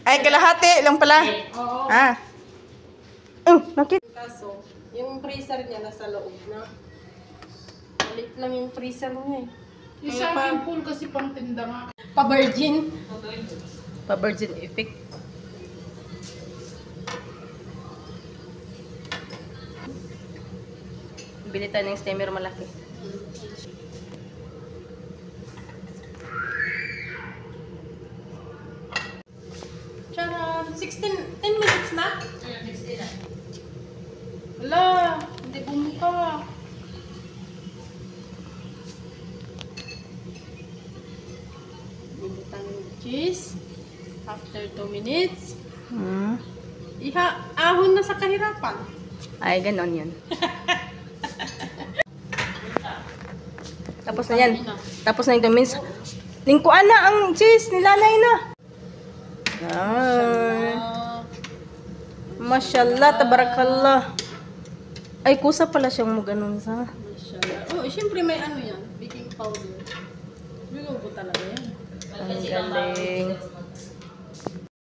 Ay, kalahati lang pala. Oo. Ah. Nakita. Kaso, yung freezer niya nasa loob na. Malit lang yung freezer niya eh. Yung sa akin pool kasi pang tinda nga. Pa-virgin. Pa-virgin effect. Bili tayo ng steamer malaki. Tara, 10 minutes na? Wala, hindi bumuka. Bibutan yung cheese. After 2 minutes. Hmm. Ahon na sa kahirapan. Ay, ganon yun. Tapos na yan. Tapos na yung 2 minutes. Lingkuan na ang cheese. Nilalay na. Ay. Mashallah, tabarakallah. Ay, kusa pala siyang maganon sa. Mashallah. Oh, siyempre may ano yan. Baking powder. Binubo talaga yan. Ang galing.